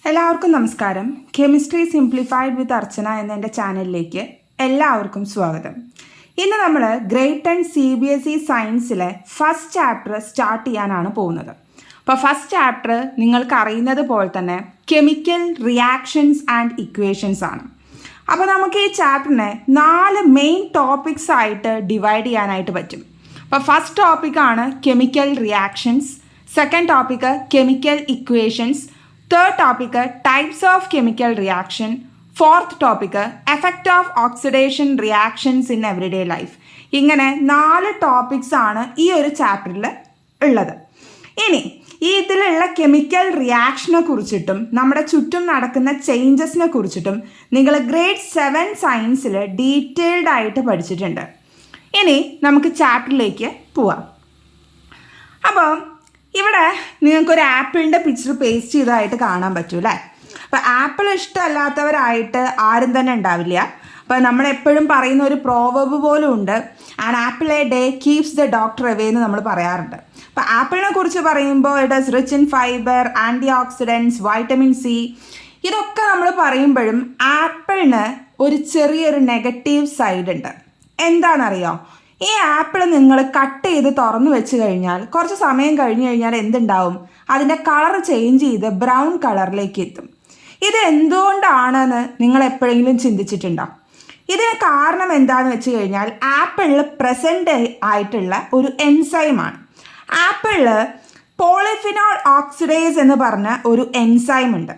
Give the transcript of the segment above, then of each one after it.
എല്ലാവർക്കും നമസ്കാരം. Chemistry simplified വിത്ത് അർച്ചന എന്ന എൻ്റെ ചാനലിലേക്ക് എല്ലാവർക്കും സ്വാഗതം. ഇന്ന് നമ്മൾ ഗ്രേഡ് 10 CBSE സയൻസിലെ ഫസ്റ്റ് ചാപ്റ്റർ സ്റ്റാർട്ട് ചെയ്യാനാണ് പോകുന്നത്. അപ്പോൾ ഫസ്റ്റ് ചാപ്റ്റർ നിങ്ങൾക്ക് അറിയുന്നത് പോലെ തന്നെ കെമിക്കൽ റിയാക്ഷൻസ് ആൻഡ് ഇക്വേഷൻസ് ആണ്. അപ്പോൾ നമുക്ക് ഈ ചാപ്റ്ററിനെ 4 മെയിൻ ടോപ്പിക്സ് ആയിട്ട് ഡിവൈഡ് ചെയ്യാനായിട്ട് പറ്റും. അപ്പോൾ ഫസ്റ്റ് ടോപ്പിക്കാണ് chemical reactions, second topic chemical equations, third topic types of chemical reaction, fourth topic effect of oxidation reactions in everyday life. ഇങ്ങനെ 4 ടോപ്പിക്സ് ആണ് ഈ ഒരു ചാപ്റ്ററിൽ ഉള്ളത്. ഇനി ഇതിലുള്ള കെമിക്കൽ റിയാക്ഷനെ കുറിച്ചിട്ടും നമ്മുടെ ചുറ്റും നടക്കുന്ന ചേഞ്ചസിനെ കുറിച്ചിട്ടും നിങ്ങൾ ഗ്രേഡ് 7 സയൻസിൽ ഡീറ്റെയിൽഡ് ആയിട്ട് പഠിച്ചിട്ടുണ്ട്. ഇനി നമുക്ക് ചാപ്റ്ററിലേക്ക് പോവാം. അപ്പോൾ ഇവിടെ നിങ്ങൾക്കൊരു ആപ്പിളിൻ്റെ പിക്ചർ പേസ്റ്റ് ചെയ്തതായിട്ട് കാണാൻ പറ്റും അല്ലേ? അപ്പോൾ ആപ്പിൾ ഇഷ്ടമല്ലാത്തവരായിട്ട് ആരും തന്നെ ഉണ്ടാവില്ല. അപ്പോൾ നമ്മളെപ്പോഴും പറയുന്ന ഒരു പ്രോവർബ് പോലും ഉണ്ട്, and apple a day keeps the doctor away എന്ന് നമ്മൾ പറയാറുണ്ട്. അപ്പോൾ ആപ്പിളിനെ കുറിച്ച് പറയുമ്പോൾ it is rich in fibre, antioxidants, vitamin C. ഇതൊക്കെ നമ്മൾ പറയുമ്പോഴും ആപ്പിളിന് ഒരു ചെറിയൊരു നെഗറ്റീവ് സൈഡ് ഉണ്ട്. എന്താണെന്നറിയോ? ഈ ആപ്പിൾ നിങ്ങൾ കട്ട് ചെയ്ത് തുറന്നു വെച്ച് കഴിഞ്ഞാൽ കുറച്ച് സമയം കഴിഞ്ഞ് കഴിഞ്ഞാൽ എന്തുണ്ടാവും? അതിൻ്റെ കളർ ചേഞ്ച് ചെയ്ത് ബ്രൗൺ കളറിലേക്ക് എത്തും. ഇത് എന്തുകൊണ്ടാണെന്ന് നിങ്ങൾ എപ്പോഴെങ്കിലും ചിന്തിച്ചിട്ടുണ്ടോ? ഇതിന് കാരണം എന്താണെന്ന് വെച്ച് കഴിഞ്ഞാൽ ആപ്പിളിൽ പ്രസൻറ്റ് ആയിട്ടുള്ള ഒരു എൻസൈമാണ്. ആപ്പിളിൽ പോളിഫിനോൾ ഓക്സിഡേസ് എന്ന് പറഞ്ഞ ഒരു എൻസൈം ഉണ്ട്.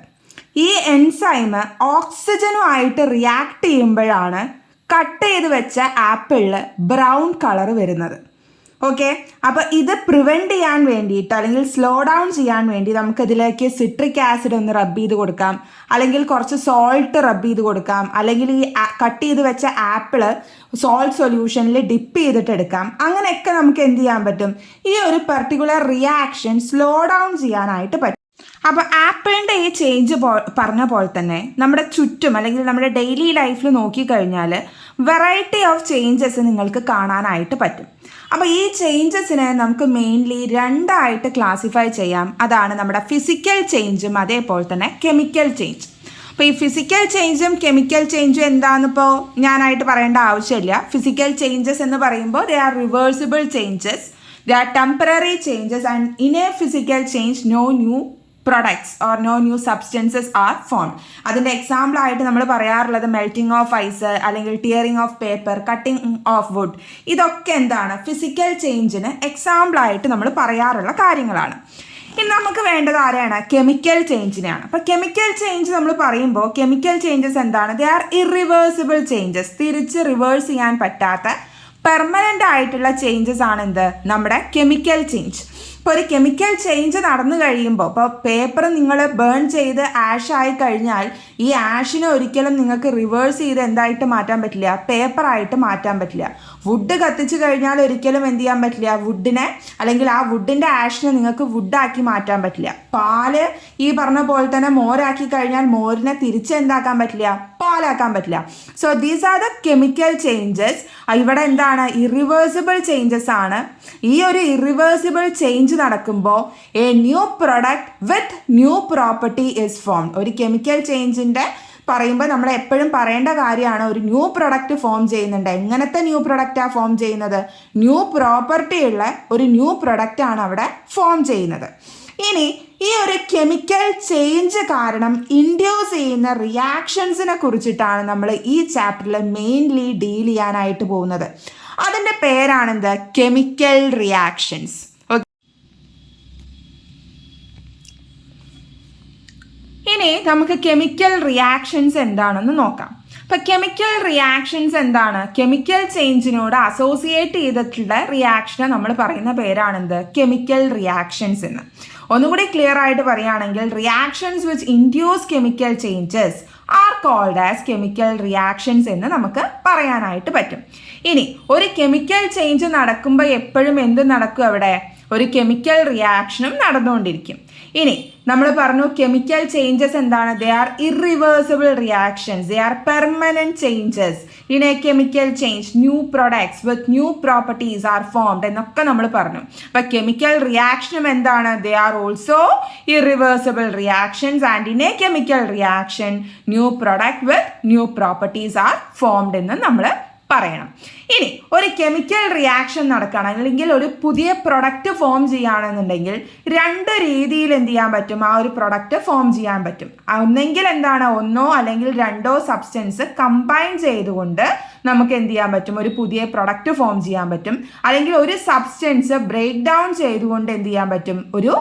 ഈ എൻസൈം ഓക്സിജനുമായിട്ട് റിയാക്ട് ചെയ്യുമ്പോഴാണ് കട്ട് ചെയ്ത് വെച്ച ആപ്പിളിൽ ബ്രൗൺ കളർ വരുന്നത്. ഓക്കെ, അപ്പോൾ ഇത് പ്രിവെൻറ്റ് ചെയ്യാൻ വേണ്ടിയിട്ട് അല്ലെങ്കിൽ സ്ലോ ഡൗൺ ചെയ്യാൻ വേണ്ടി നമുക്കിതിലേക്ക് സിട്രിക് ആസിഡ് ഒന്ന് റബ്ബ് ചെയ്ത് കൊടുക്കാം, അല്ലെങ്കിൽ കുറച്ച് സോൾട്ട് റബ്ബ് ചെയ്ത് കൊടുക്കാം, അല്ലെങ്കിൽ ഈ കട്ട് ചെയ്ത് വെച്ച ആപ്പിള് സോൾട്ട് സൊല്യൂഷനിൽ ഡിപ്പ് ചെയ്തിട്ട് എടുക്കാം. അങ്ങനെയൊക്കെ നമുക്ക് എന്ത് ചെയ്യാൻ പറ്റും? ഈ ഒരു പെർട്ടിക്കുലർ റിയാക്ഷൻ സ്ലോ ഡൗൺ ചെയ്യാനായിട്ട് പറ്റും. അപ്പോൾ ആപ്പിളിൻ്റെ ഈ ചേഞ്ച് പറഞ്ഞ പോലെ തന്നെ നമ്മുടെ ചുറ്റും അല്ലെങ്കിൽ നമ്മുടെ ഡെയിലി ലൈഫിൽ നോക്കിക്കഴിഞ്ഞാൽ വെറൈറ്റി ഓഫ് ചേഞ്ചസ് നിങ്ങൾക്ക് കാണാനായിട്ട് പറ്റും. അപ്പോൾ ഈ ചേഞ്ചസിനെ നമുക്ക് മെയിൻലി 2 ആയിട്ട് ക്ലാസിഫൈ ചെയ്യാം. അതാണ് നമ്മുടെ ഫിസിക്കൽ ചേഞ്ചും അതേപോലെ തന്നെ കെമിക്കൽ ചേഞ്ച്. അപ്പോൾ ഈ ഫിസിക്കൽ ചേഞ്ചും കെമിക്കൽ ചേഞ്ചും എന്താണെന്നിപ്പോൾ ഞാനായിട്ട് പറയേണ്ട ആവശ്യമില്ല. ഫിസിക്കൽ ചേഞ്ചസ് എന്ന് പറയുമ്പോൾ they are reversible changes, they are temporary changes, and in a physical change no new products or no new substances are form. അതിൻ്റെ എക്സാമ്പിളായിട്ട് നമ്മൾ പറയാറുള്ളത് മെൽറ്റിംഗ് ഓഫ് ഐസ്, അല്ലെങ്കിൽ tearing of paper, cutting of wood. ഇതൊക്കെ എന്താണ്? Physical ചേഞ്ചിന് എക്സാമ്പിളായിട്ട് നമ്മൾ പറയാറുള്ള കാര്യങ്ങളാണ്. ഇനി നമുക്ക് വേണ്ടത് ആരെയാണ്? കെമിക്കൽ ചേഞ്ചിനെയാണ്. അപ്പോൾ കെമിക്കൽ ചേഞ്ച് നമ്മൾ പറയുമ്പോൾ കെമിക്കൽ ചേഞ്ചസ് എന്താണ്? They are irreversible changes. തിരിച്ച് റിവേഴ്സ് ചെയ്യാൻ പറ്റാത്ത പെർമനൻ്റ് ആയിട്ടുള്ള ചേഞ്ചസ് ആണ് എന്ത്? നമ്മുടെ കെമിക്കൽ ചേഞ്ച്. ഇപ്പോൾ ഒരു കെമിക്കൽ ചേഞ്ച് നടന്നു കഴിയുമ്പോൾ, ഇപ്പോൾ പേപ്പർ നിങ്ങൾ ബേൺ ചെയ്ത് ആഷ് ആയി കഴിഞ്ഞാൽ ഈ ആഷിനെ ഒരിക്കലും നിങ്ങൾക്ക് റിവേഴ്സ് ചെയ്ത് എന്തായിട്ട് മാറ്റാൻ പറ്റില്ല? പേപ്പറായിട്ട് മാറ്റാൻ പറ്റില്ല. വുഡ് കത്തിച്ച് കഴിഞ്ഞാൽ ഒരിക്കലും എന്ത് ചെയ്യാൻ പറ്റില്ല? വുഡിനെ അല്ലെങ്കിൽ ആ വുഡിൻ്റെ ആഷിനെ നിങ്ങൾക്ക് വുഡാക്കി മാറ്റാൻ പറ്റില്ല. പാല് ഈ പറഞ്ഞ പോലെ തന്നെ മോരാക്കി കഴിഞ്ഞാൽ മോരിനെ തിരിച്ച് എന്താക്കാൻ പറ്റില്ല? പാലാക്കാൻ പറ്റില്ല. So these are the chemical changes. ഇവിടെ എന്താണ്? ഇറിവേഴ്സിബിൾ ചേഞ്ചസ് ആണ്. ഈ ഒരു ഇറിവേഴ്സിബിൾ ചേഞ്ച് നടക്കുമ്പോൾ A new product with new property is formed. ഒരു കെമിക്കൽ ചേഞ്ചിൻ്റെ പറയുമ്പോൾ നമ്മൾ എപ്പോഴും പറയേണ്ട കാര്യമാണ്, ഒരു ന്യൂ പ്രൊഡക്റ്റ് ഫോം ചെയ്യുന്നുണ്ട്. എങ്ങനത്തെ ന്യൂ പ്രൊഡക്റ്റാണ് ഫോം ചെയ്യുന്നത്? ന്യൂ പ്രോപ്പർട്ടി ഉള്ള ഒരു ന്യൂ പ്രൊഡക്റ്റ് ആണ് അവിടെ ഫോം ചെയ്യുന്നത്. ഇനി ഈ ഒരു കെമിക്കൽ ചേഞ്ച് കാരണം ഇൻഡ്യൂസ് ചെയ്യുന്ന റിയാക്ഷൻസിനെ കുറിച്ചിട്ടാണ് നമ്മൾ ഈ ചാപ്റ്ററിൽ മെയിൻലി ഡീൽ ചെയ്യാനായിട്ട് പോകുന്നത്. അതിൻ്റെ പേരാണെന്ത്? Chemical reactions. ഇനി നമുക്ക് കെമിക്കൽ റിയാക്ഷൻസ് എന്താണെന്ന് നോക്കാം. അപ്പോൾ കെമിക്കൽ റിയാക്ഷൻസ് എന്താണ്? കെമിക്കൽ ചേഞ്ചിനോട് അസോസിയേറ്റ് ചെയ്തിട്ടുള്ള റിയാക്ഷനെ നമ്മൾ പറയുന്ന പേരാണെന്ത്? കെമിക്കൽ റിയാക്ഷൻസ് എന്ന്. ഒന്നുകൂടി ക്ലിയർ ആയിട്ട് പറയുകയാണെങ്കിൽ reactions which induce chemical changes are called as chemical reactions എന്ന് നമുക്ക് പറയാനായിട്ട് പറ്റും. ഇനി ഒരു കെമിക്കൽ ചേഞ്ച് നടക്കുമ്പോൾ എപ്പോഴും എന്ത് നടക്കും? അവിടെ ഒരു കെമിക്കൽ റിയാക്ഷനും നടന്നുകൊണ്ടിരിക്കും. ഇനി നമ്മൾ പറഞ്ഞു കെമിക്കൽ ചേഞ്ചസ് എന്താണ്? They are irreversible reactions, they are permanent changes in a chemical change, new products with new properties are formed എന്നൊക്കെ നമ്മൾ പറഞ്ഞു. അപ്പൊ കെമിക്കൽ റിയാക്ഷനും എന്താണ്? They are also irreversible reactions and in a chemical reaction new product with new properties are formed എന്ന് നമ്മൾ പറയണം. ഇനി ഒരു കെമിക്കൽ റിയാക്ഷൻ നടക്കണം അല്ലെങ്കിൽ ഒരു പുതിയ പ്രൊഡക്റ്റ് ഫോം ചെയ്യുകയാണെന്നുണ്ടെങ്കിൽ രണ്ട് രീതിയിൽ എന്ത് ചെയ്യാൻ പറ്റും? ആ ഒരു പ്രൊഡക്റ്റ് ഫോം ചെയ്യാൻ പറ്റും. ഒന്നെങ്കിൽ എന്താണ്? ഒന്നോ അല്ലെങ്കിൽ രണ്ടോ സബ്സ്റ്റൻസ് കമ്പൈൻ ചെയ്തുകൊണ്ട് നമുക്ക് എന്ത് ചെയ്യാൻ പറ്റും? ഒരു പുതിയ പ്രൊഡക്റ്റ് ഫോം ചെയ്യാൻ പറ്റും. അല്ലെങ്കിൽ ഒരു സബ്സ്റ്റൻസ് ബ്രേക്ക് ഡൗൺ ചെയ്തുകൊണ്ട് എന്ത് ചെയ്യാൻ പറ്റും? ഒരു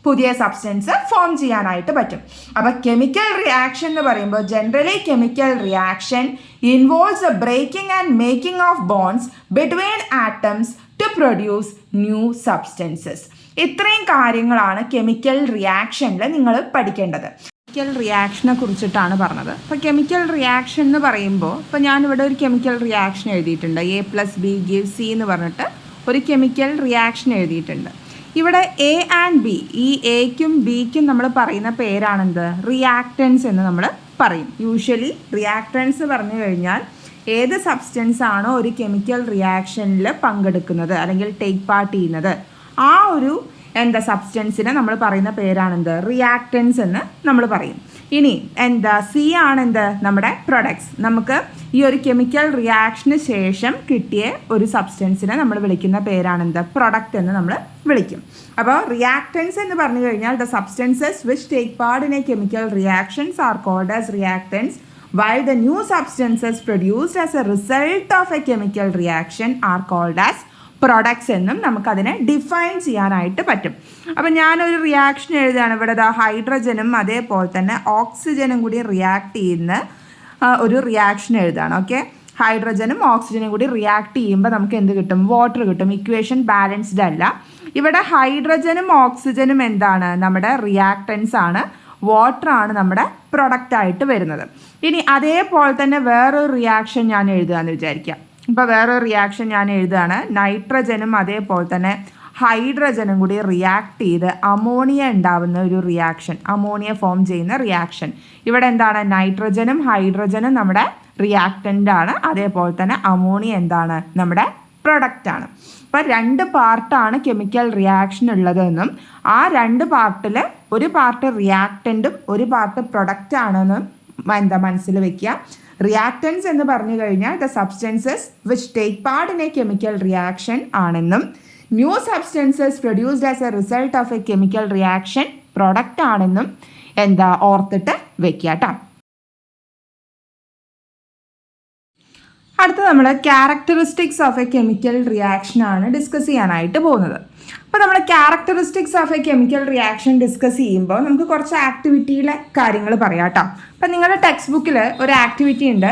പുതിയ സബ്സ്റ്റൻസ് ഫോം ചെയ്യാനായിട്ട് പറ്റും. അപ്പൊ കെമിക്കൽ റിയാക്ഷൻ എന്ന് പറയുമ്പോൾ generally chemical reaction involves a breaking and making of bonds between atoms to produce new substances. ഇത്രയും കാര്യങ്ങളാണ് കെമിക്കൽ റിയാക്ഷനിൽ നിങ്ങൾ പഠിക്കേണ്ടത്. കെമിക്കൽ റിയാക്ഷനെ കുറിച്ചിട്ടാണ് പറഞ്ഞത്. അപ്പോൾ കെമിക്കൽ റിയാക്ഷൻ എന്ന് പറയുമ്പോൾ ഇപ്പോൾ ഞാനിവിടെ ഒരു കെമിക്കൽ റിയാക്ഷൻ എഴുതിയിട്ടുണ്ട്. A+B=C എന്ന് പറഞ്ഞിട്ട് ഒരു കെമിക്കൽ റിയാക്ഷൻ എഴുതിയിട്ടുണ്ട്. ഇവിടെ A ആൻഡ് B, ഈ എക്കും ബിക്കും നമ്മൾ പറയുന്ന പേരാണെന്ത്? റിയാക്റ്റൻസ് എന്ന് നമ്മൾ പറയും. യൂഷ്വലി റിയാക്റ്റൻസ് പറഞ്ഞു കഴിഞ്ഞാൽ ഏത് സബ്സ്റ്റൻസ് ആണോ ഒരു കെമിക്കൽ റിയാക്ഷനിൽ പങ്കെടുക്കുന്നത് അല്ലെങ്കിൽ ടേക്ക് പാർട്ട് ചെയ്യുന്നത് ആ ഒരു സബ്സ്റ്റൻസിനെ നമ്മൾ പറയുന്ന പേരാണെന്ത്? റിയാക്റ്റൻസ് എന്ന് നമ്മൾ പറയും. ഇനി സി ആണെന്ത്? നമ്മുടെ പ്രൊഡക്ട്സ്. നമുക്ക് ഈ ഒരു കെമിക്കൽ റിയാക്ഷന് ശേഷം കിട്ടിയ ഒരു സബ്സ്റ്റൻസിനെ നമ്മൾ വിളിക്കുന്ന പേരാണെന്ത്? പ്രൊഡക്റ്റ് എന്ന് നമ്മൾ വിളിക്കും. അപ്പോൾ റിയാക്റ്റൻസ് എന്ന് പറഞ്ഞു കഴിഞ്ഞാൽ the substances which take part in a chemical reactions are called as reactants while the new substances produced as a result of a chemical reaction are called as products എന്നും നമുക്കതിനെ define ചെയ്യാനായിട്ട് പറ്റും. അപ്പം ഞാനൊരു reaction എഴുതുകയാണ്. ഇവിടെ ഹൈഡ്രജനും അതേപോലെ തന്നെ ഓക്സിജനും കൂടി റിയാക്ട് ചെയ്യുന്ന ഒരു റിയാക്ഷൻ എഴുതുകയാണ്. ഓക്കെ, ഹൈഡ്രജനും ഓക്സിജനും കൂടി റിയാക്ട് ചെയ്യുമ്പോൾ നമുക്ക് എന്ത് കിട്ടും? വാട്ടർ കിട്ടും. ഇക്വേഷൻ ബാലൻസ്ഡ് അല്ല. ഇവിടെ ഹൈഡ്രജനും ഓക്സിജനും എന്താണ്? നമ്മുടെ റിയാക്റ്റൻസ് ആണ്. വാട്ടറാണ് നമ്മുടെ പ്രൊഡക്റ്റായിട്ട് വരുന്നത്. ഇനി അതേപോലെ തന്നെ വേറൊരു റിയാക്ഷൻ ഞാൻ എഴുതുകയെന്ന് വിചാരിക്കാം. ഇപ്പോൾ വേറൊരു റിയാക്ഷൻ ഞാൻ എഴുതുകയാണ്. നൈട്രജനും അതേപോലെ തന്നെ ഹൈഡ്രജനും കൂടി റിയാക്ട് ചെയ്ത് അമോണിയ ഉണ്ടാവുന്ന ഒരു റിയാക്ഷൻ, അമോണിയ ഫോം ചെയ്യുന്ന റിയാക്ഷൻ. ഇവിടെ എന്താണ്? നൈട്രജനും ഹൈഡ്രജനും നമ്മുടെ റിയാക്റ്റൻ്റ് ആണ്. അതേപോലെ തന്നെ അമോണിയ എന്താണ്? നമ്മുടെ പ്രൊഡക്റ്റാണ്. അപ്പോൾ രണ്ട് പാർട്ടാണ് കെമിക്കൽ റിയാക്ഷൻ ഉള്ളതെന്നും ആ രണ്ട് പാർട്ടിൽ ഒരു പാർട്ട് റിയാക്റ്റൻറ്റും ഒരു പാർട്ട് പ്രൊഡക്റ്റ് ആണെന്നും മനസ്സിൽ വെക്കുക. റിയാക്റ്റൻസ് എന്ന് പറഞ്ഞു കഴിഞ്ഞാൽ the substances which take part in a chemical reaction ആണെന്നും new substances produced as a result of a chemical reaction product ആണെന്നും ഓർത്തിട്ട് വെക്കുക കേട്ടോ. അടുത്ത നമ്മൾ ക്യാരക്ടറിസ്റ്റിക്സ് ഓഫ് എ കെമിക്കൽ റിയാക്ഷനാണ് ഡിസ്കസ് ചെയ്യാനായിട്ട് പോകുന്നത്. അപ്പോൾ നമ്മൾ characteristics of a chemical reaction discuss ചെയ്യുമ്പോൾ നമുക്ക് കുറച്ച് ആക്ടിവിറ്റിയിലെ കാര്യങ്ങൾ പറയാം കേട്ടോ. അപ്പം നിങ്ങളുടെ ടെക്സ്റ്റ് ബുക്കിൽ ഒരു ആക്ടിവിറ്റി ഉണ്ട്.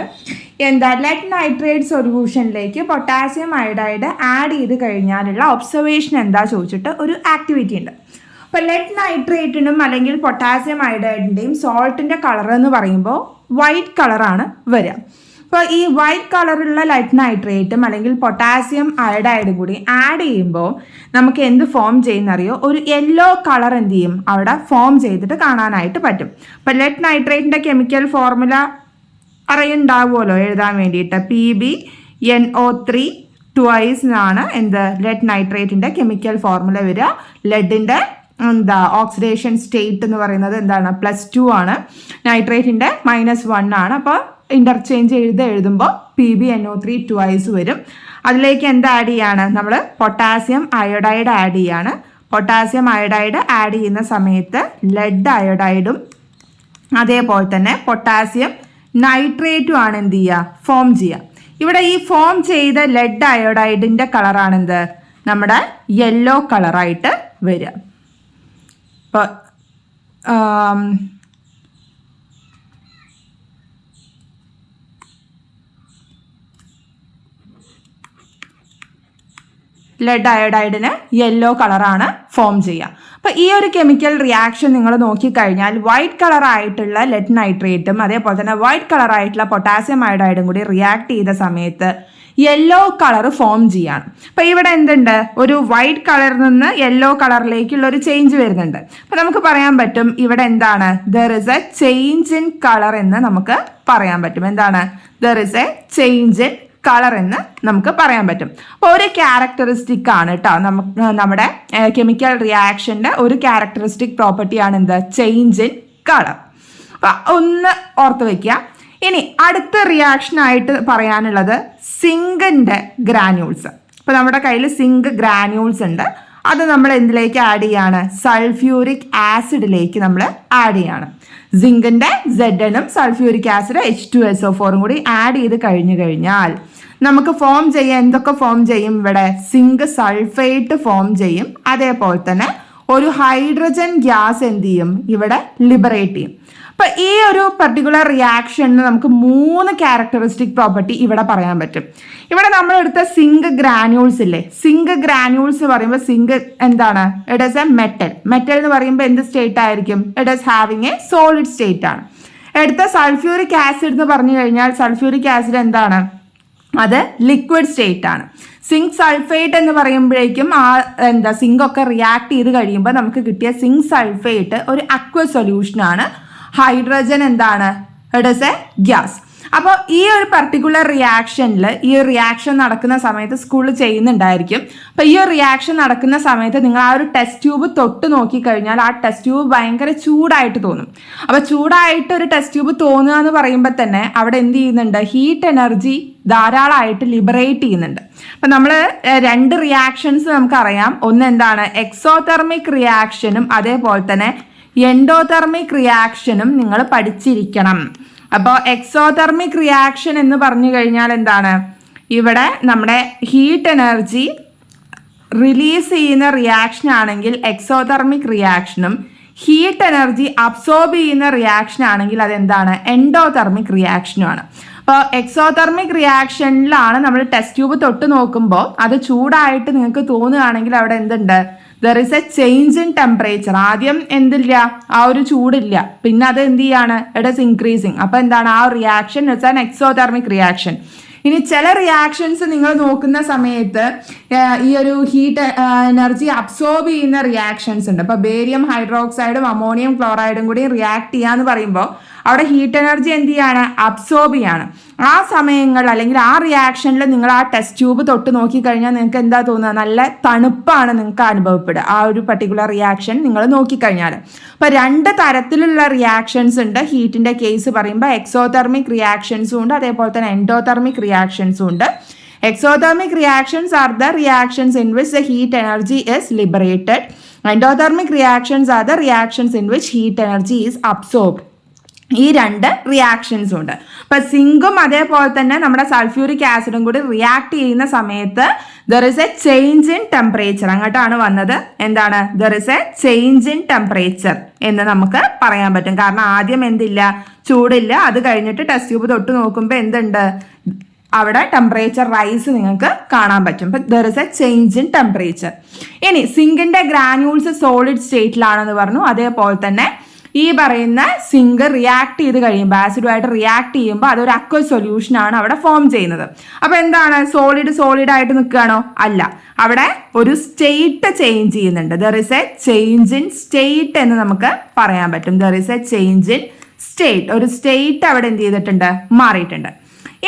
ലെഡ് നൈട്രേറ്റ് സൊല്യൂഷനിലേക്ക് പൊട്ടാസ്യം അയോഡൈഡ് ആഡ് ചെയ്ത് കഴിഞ്ഞാലുള്ള ഒബ്സർവേഷൻ എന്താ ചോദിച്ചിട്ട് ഒരു ആക്ടിവിറ്റി ഉണ്ട്. അപ്പോൾ ലെഡ് നൈട്രേറ്റിനും അല്ലെങ്കിൽ പൊട്ടാസ്യം അയോഡൈഡിൻ്റെയും സോൾട്ടിൻ്റെ കളർ എന്ന് പറയുമ്പോൾ വൈറ്റ് കളറാണ് വരിക. അപ്പോൾ ഈ വൈറ്റ് കളറുള്ള ലെഡ് നൈട്രേറ്റും അല്ലെങ്കിൽ പൊട്ടാസ്യം അയോഡൈഡും കൂടി ആഡ് ചെയ്യുമ്പോൾ നമുക്ക് എന്ത് ഫോം ചെയ്യുന്നറിയോ? ഒരു യെല്ലോ കളർ എന്ത് ചെയ്യും? അവിടെ ഫോം ചെയ്തിട്ട് കാണാനായിട്ട് പറ്റും. അപ്പോൾ ലെഡ് നൈട്രേറ്റിൻ്റെ കെമിക്കൽ ഫോർമുല അറിയുണ്ടാവുമല്ലോ എഴുതാൻ വേണ്ടിയിട്ട്. PbNO3 ട്വൈസ് എന്നാണ് ലെഡ് നൈട്രേറ്റിൻ്റെ കെമിക്കൽ ഫോർമുല വരിക. ലെഡിൻ്റെ ഓക്സിഡേഷൻ സ്റ്റേറ്റ് എന്ന് പറയുന്നത് +2 ആണ്. നൈട്രേറ്റിൻ്റെ -1 ആണ്. അപ്പോൾ ഇൻ്റർചേഞ്ച് എഴുതുമ്പോൾ PbNO3 ട്വൈസ് വരും. അതിലേക്ക് ആഡ് ചെയ്യാണ്? നമ്മൾ പൊട്ടാസ്യം അയോഡൈഡ് ആഡ് ചെയ്യാണ്. പൊട്ടാസ്യം അയോഡൈഡ് ആഡ് ചെയ്യുന്ന സമയത്ത് ലെഡ് അയോഡൈഡും അതേപോലെ തന്നെ പൊട്ടാസ്യം നൈട്രേറ്റും ആണ് എന്ത് ചെയ്യുക? ഫോം ചെയ്യുക. ഇവിടെ ഈ ഫോം ചെയ്ത ലെഡ് അയോഡൈഡിൻ്റെ കളറാണ് നമ്മുടെ യെല്ലോ കളറായിട്ട് വരിക. ഇപ്പോൾ ലെഡ് അയോഡൈഡിന് യെല്ലോ കളറാണ് ഫോം ചെയ്യുക. അപ്പോൾ ഈ ഒരു കെമിക്കൽ റിയാക്ഷൻ നിങ്ങൾ നോക്കിക്കഴിഞ്ഞാൽ വൈറ്റ് കളറായിട്ടുള്ള ലെഡ് നൈട്രേറ്റും അതേപോലെ തന്നെ വൈറ്റ് കളറായിട്ടുള്ള പൊട്ടാസ്യം അയോഡൈഡും കൂടി റിയാക്ട് ചെയ്ത സമയത്ത് യെല്ലോ കളർ ഫോം ചെയ്യാണ്. അപ്പം ഇവിടെ എന്തുണ്ട്, ഒരു വൈറ്റ് കളറിൽ നിന്ന് യെല്ലോ കളറിലേക്കുള്ള ഒരു ചേഞ്ച് വരുന്നുണ്ട്. അപ്പം നമുക്ക് പറയാൻ പറ്റും ഇവിടെ എന്താണ്, there is A change in colour എന്ന് നമുക്ക് പറയാൻ പറ്റും. എന്താണ്, there is A change in colour എന്ന് നമുക്ക് പറയാൻ പറ്റും. അപ്പോൾ ഒരു ക്യാരക്ടറിസ്റ്റിക് ആണ് കേട്ടോ നമ്മുടെ കെമിക്കൽ റിയാക്ഷൻ്റെ ഒരു ക്യാരക്ടറിസ്റ്റിക് പ്രോപ്പർട്ടിയാണ് എന്ത്, ചേഞ്ച് ഇൻ കളർ. അപ്പം ഒന്ന് ഓർത്ത് വയ്ക്കുക. ഇനി അടുത്ത റിയാക്ഷനായിട്ട് പറയാനുള്ളത് സിങ്കിൻ്റെ ഗ്രാന്യൂൾസ്. അപ്പോൾ നമ്മുടെ കയ്യിൽ സിങ്ക് ഗ്രാന്യൂൾസ് ഉണ്ട്. അത് നമ്മൾ എന്തിലേക്ക് ആഡ് ചെയ്യാണ്, സൾഫ്യൂരിക് ആസിഡിലേക്ക് നമ്മൾ ആഡ് ചെയ്യാണ്. സിങ്കിൻ്റെ Zn സൾഫ്യൂരിക് ആസിഡ് H2SO4 കൂടി ആഡ് ചെയ്ത് കഴിഞ്ഞാൽ നമുക്ക് ഫോം ചെയ്യാൻ എന്തൊക്കെ ഫോം ചെയ്യും, ഇവിടെ സിങ്ക് സൾഫേറ്റ് ഫോം ചെയ്യും. അതേപോലെ തന്നെ ഒരു ഹൈഡ്രജൻ ഗ്യാസ് എന്ത് ചെയ്യും, ഇവിടെ ലിബറേറ്റ് ചെയ്യും. അപ്പൊ ഈ ഒരു പർട്ടിക്കുലർ റിയാക്ഷന് നമുക്ക് 3 ക്യാരക്ടറിസ്റ്റിക് പ്രോപ്പർട്ടി ഇവിടെ പറയാൻ പറ്റും. ഇവിടെ നമ്മൾ എടുത്ത സിങ്ക് ഗ്രാന്യൂൾസ് ഇല്ലേ, സിങ്ക് ഗ്രാന്യൂൾസ് പറയുമ്പോൾ സിങ്ക് എന്താണ്, it is A metal. Metal എന്ന് പറയുമ്പോൾ എന്ത് സ്റ്റേറ്റ് ആയിരിക്കും, it is having A solid state ആണ്. എടുത്ത സൾഫ്യൂരിക് ആസിഡ് എന്ന് പറഞ്ഞു കഴിഞ്ഞാൽ സൾഫ്യൂരിക് ആസിഡ് എന്താണ്, അത് ലിക്വിഡ് സ്റ്റേറ്റ് ആണ്. സിങ്ക് സൾഫേറ്റ് എന്ന് പറയുമ്പോഴേക്കും സിങ്ക് ഒക്കെ റിയാക്ട് ചെയ്ത് കഴിയുമ്പോൾ നമുക്ക് കിട്ടിയ സിങ്ക് സൾഫേറ്റ് ഒരു അക്വസ് സൊല്യൂഷൻ ആണ്. ഹൈഡ്രജൻ എന്താണ്, ഇറ്റ് ഈസ് എ ഗ്യാസ്. അപ്പോൾ ഈ ഒരു പർട്ടിക്കുലർ റിയാക്ഷനിൽ ഈ റിയാക്ഷൻ നടക്കുന്ന സമയത്ത് സ്കൂളിൽ ചെയ്യുന്നുണ്ടായിരിക്കും. അപ്പോൾ ഈ ഒരു റിയാക്ഷൻ നടക്കുന്ന സമയത്ത് നിങ്ങൾ ആ ഒരു ടെസ്റ്റ് ട്യൂബ് തൊട്ട് നോക്കിക്കഴിഞ്ഞാൽ ആ ടെസ്റ്റ് ട്യൂബ് ഭയങ്കര ചൂടായിട്ട് തോന്നും. അപ്പോൾ ചൂടായിട്ട് ഒരു ടെസ്റ്റ് ട്യൂബ് തോന്നുക എന്ന് പറയുമ്പോൾ തന്നെ അവിടെ എന്ത് ചെയ്യുന്നുണ്ട്, ഹീറ്റ് എനർജി ധാരാളമായിട്ട് ലിബറേറ്റ് ചെയ്യുന്നുണ്ട്. അപ്പം നമ്മൾ 2 റിയാക്ഷൻസ് നമുക്കറിയാം. ഒന്ന് എന്താണ്, എക്സോതെർമിക് റിയാക്ഷനും അതേപോലെ തന്നെ എൻഡോതെർമിക് റിയാക്ഷനും നിങ്ങൾ പഠിച്ചിരിക്കണം. അപ്പോൾ എക്സോതെർമിക് റിയാക്ഷൻ എന്ന് പറഞ്ഞു കഴിഞ്ഞാൽ എന്താണ്, ഇവിടെ നമ്മുടെ ഹീറ്റ് എനർജി റിലീസ് ചെയ്യുന്ന റിയാക്ഷൻ ആണെങ്കിൽ എക്സോതെർമിക് റിയാക്ഷനും, ഹീറ്റ് എനർജി അബ്സോർബ് ചെയ്യുന്ന റിയാക്ഷൻ ആണെങ്കിൽ അതെന്താണ്, എൻഡോതെർമിക് റിയാക്ഷനുമാണ്. അപ്പോൾ എക്സോതെർമിക് റിയാക്ഷനിലാണ് നമ്മൾ ടെസ്റ്റ് ട്യൂബ് തൊട്ട് നോക്കുമ്പോൾ അത് ചൂടായിട്ട് നിങ്ങൾക്ക് തോന്നുകയാണെങ്കിൽ അവിടെ എന്തുണ്ട്, there is A change in temperature. ആദ്യം എന്തില്ല, ആ ഒരു ചൂടില്ല, പിന്നെ അത് എന്ത് ചെയ്യാണ്, ഇറ്റ് ഈസ് ഇൻക്രീസിങ്. അപ്പോൾ എന്താണ്, ആ reaction it's an exothermic reaction. ഇനി ചില റിയാക്ഷൻസ് നിങ്ങൾ നോക്കുന്ന സമയത്ത് ഈ ഒരു ഹീറ്റ് എനർജി അബ്സോർബ് ചെയ്യുന്ന റിയാക്ഷൻസ് ഉണ്ട്. ഇപ്പോൾ ബേരിയം ഹൈഡ്രോക്സൈഡും അമോണിയം ക്ലോറൈഡും കൂടി റിയാക്ട് ചെയ്യാന്ന് പറയുമ്പോൾ അവിടെ ഹീറ്റ് എനർജി എന്ത് ചെയ്യാണ്, അബ്സോർബ് ചെയ്യാണ്. ആ സമയങ്ങളിൽ അല്ലെങ്കിൽ ആ റിയാക്ഷനിൽ നിങ്ങൾ ആ ടെസ്റ്റ് ട്യൂബ് തൊട്ട് നോക്കിക്കഴിഞ്ഞാൽ നിങ്ങൾക്ക് എന്താ തോന്നുക, നല്ല തണുപ്പാണ് നിങ്ങൾക്ക് അനുഭവപ്പെടുക ആ ഒരു പർട്ടിക്കുലർ റിയാക്ഷൻ നിങ്ങൾ നോക്കിക്കഴിഞ്ഞാൽ. അപ്പോൾ 2 തരത്തിലുള്ള റിയാക്ഷൻസ് ഉണ്ട്. ഹീറ്റിൻ്റെ കേസ് പറയുമ്പോൾ എക്സോതെർമിക് റിയാക്ഷൻസും ഉണ്ട്, അതേപോലെ തന്നെ എൻഡോതെർമിക് റിയാക്ഷൻസും ഉണ്ട്. Exothermic reactions are the reactions in which the heat energy is liberated. Endothermic reactions are the reactions in which heat energy is absorbed. ഈ 2 റിയാക്ഷൻസും ഉണ്ട്. അപ്പം സിങ്കും അതേപോലെ തന്നെ നമ്മുടെ സൾഫ്യൂരിക് ആസിഡും കൂടി റിയാക്ട് ചെയ്യുന്ന സമയത്ത് there is A change in temperature. അങ്ങോട്ടാണ് വന്നത്. എന്താണ്, there is A change in temperature എന്ന് നമുക്ക് പറയാൻ പറ്റും. കാരണം ആദ്യം എന്തില്ല, ചൂടില്ല. അത് കഴിഞ്ഞിട്ട് ടെസ്റ്റ് ട്യൂബ് തൊട്ട് നോക്കുമ്പോൾ എന്തുണ്ട്, അവിടെ ടെമ്പറേച്ചർ റൈസ് നിങ്ങൾക്ക് കാണാൻ പറ്റും. അപ്പം there is A change in temperature. ഇനി സിങ്കിൻ്റെ ഗ്രാന്യൂൾസ് സോളിഡ് സ്റ്റേറ്റിലാണെന്ന് പറഞ്ഞു. അതേപോലെ തന്നെ ഈ പറയുന്ന സിങ്ക് റിയാക്ട് ചെയ്ത് കഴിയുമ്പോൾ, ആസിഡുമായിട്ട് റിയാക്ട് ചെയ്യുമ്പോൾ അതൊരു അക്വസ് സൊല്യൂഷൻ ആണ് അവിടെ ഫോം ചെയ്യുന്നത്. അപ്പോൾ എന്താണ്, സോളിഡ് ആയിട്ട് നിൽക്കുകയാണോ? അല്ല, അവിടെ ഒരു സ്റ്റേറ്റ് ചേഞ്ച് ചെയ്യുന്നുണ്ട്. There is A change in state എന്ന് നമുക്ക് പറയാൻ പറ്റും. There is A change in state. ഒരു സ്റ്റേറ്റ് അവിടെ എന്ത് ചെയ്തിട്ടുണ്ട്, മാറിയിട്ടുണ്ട്.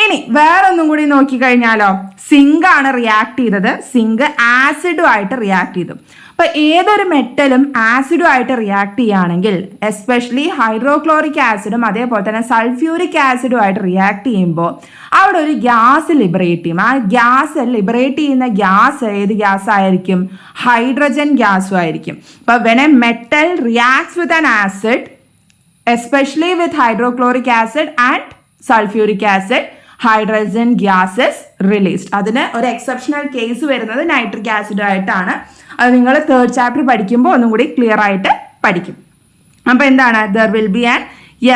ഇനി വേറൊന്നും കൂടി നോക്കിക്കഴിഞ്ഞാലോ, സിങ്ക് ആണ് റിയാക്ട് ചെയ്തത്. സിങ്ക് ആസിഡുമായിട്ട് റിയാക്ട് ചെയ്തു. അപ്പോൾ ഏതൊരു മെറ്റലും ആസിഡുമായിട്ട് റിയാക്ട് ചെയ്യുകയാണെങ്കിൽ, എസ്പെഷ്യലി ഹൈഡ്രോക്ലോറിക് ആസിഡും അതേപോലെ തന്നെ സൾഫ്യൂരിക് ആസിഡുമായിട്ട് റിയാക്ട് ചെയ്യുമ്പോൾ അവിടെ ഒരു ഗ്യാസ് ലിബറേറ്റ് ചെയ്യും. ആ ഗ്യാസ് ലിബറേറ്റ് ചെയ്യുന്ന ഗ്യാസ് ഏത് ഗ്യാസ് ആയിരിക്കും? ഹൈഡ്രജൻ ഗ്യാസും ആയിരിക്കും. അപ്പോൾ when A metal reacts with an acid, especially with hydrochloric acid and sulphuric acid, hydrogen gases released. അതിന് ഒരു എക്സെപ്ഷണൽ കേസ് വരുന്നത് നൈട്രിക് ആസിഡുമായിട്ടാണ്. അത് നിങ്ങൾ 3rd ചാപ്റ്റർ പഠിക്കുമ്പോൾ ഒന്നും കൂടി ക്ലിയർ ആയിട്ട് പഠിക്കും. അപ്പോൾ എന്താണ്, there will be an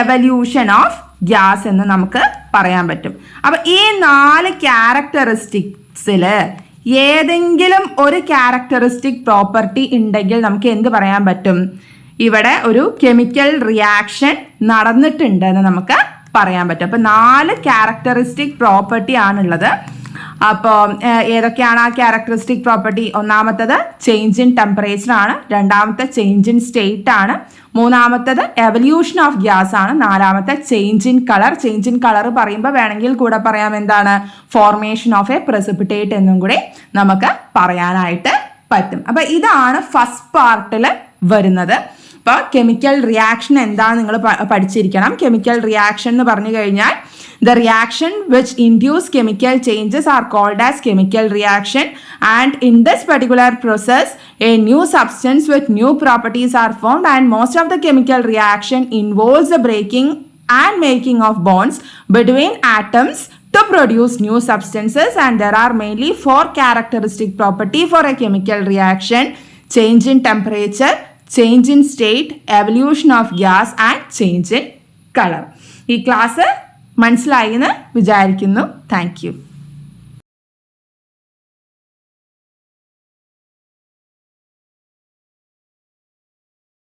evolution of gas എന്ന് നമുക്ക് പറയാൻ പറ്റും. അപ്പോൾ ഈ 4 ക്യാരക്ടറിസ്റ്റിക്സിൽ ഏതെങ്കിലും ഒരു ക്യാരക്ടറിസ്റ്റിക് പ്രോപ്പർട്ടി ഉണ്ടെങ്കിൽ നമുക്ക് എന്ത് പറയാൻ പറ്റും? ഇവിടെ ഒരു കെമിക്കൽ റിയാക്ഷൻ നടന്നിട്ടുണ്ട് എന്ന് നമുക്ക് പറയാൻ പറ്റും. അപ്പോൾ 4 ക്യാരക്ടറിസ്റ്റിക് പ്രോപ്പർട്ടി ആണുള്ളത്. അപ്പോൾ ഏതൊക്കെയാണ് ആ ക്യാരക്ടറിസ്റ്റിക് പ്രോപ്പർട്ടി? ഒന്നാമത്തത് ചേഞ്ച് ഇൻ ടെമ്പറേച്ചർ ആണ്, രണ്ടാമത്തെ ചേഞ്ച് ഇൻ സ്റ്റേറ്റ് ആണ്, മൂന്നാമത്തത് എവല്യൂഷൻ ഓഫ് ഗ്യാസ് ആണ്, നാലാമത്തെ change in colour. Change in colour പറയുമ്പോൾ വേണമെങ്കിൽ കൂടെ പറയാം എന്താണ്, ഫോർമേഷൻ ഓഫ് എ പ്രസിപ്പിറ്റേറ്റ് എന്നും കൂടി നമുക്ക് പറയാനായിട്ട് പറ്റും. അപ്പൊ ഇതാണ് ഫസ്റ്റ് പാർട്ടിൽ വരുന്നത്. അപ്പോൾ കെമിക്കൽ റിയാക്ഷൻ എന്താണ് നിങ്ങൾ പഠിച്ചിരിക്കണം. കെമിക്കൽ റിയാക്ഷൻ എന്ന് പറഞ്ഞു കഴിഞ്ഞാൽ the reaction which induce chemical changes are called as chemical reaction, and in this particular process a new substance with new properties are formed, and most of the chemical reaction involves the breaking and making of bonds between atoms to produce new substances, and there are mainly 4 characteristic property for a chemical reaction: change in temperature, change in state, evolution of gas and change in color. ഈ class മനസ്സിലായി എന്ന് വിചാരിക്കുന്നു. Thank you.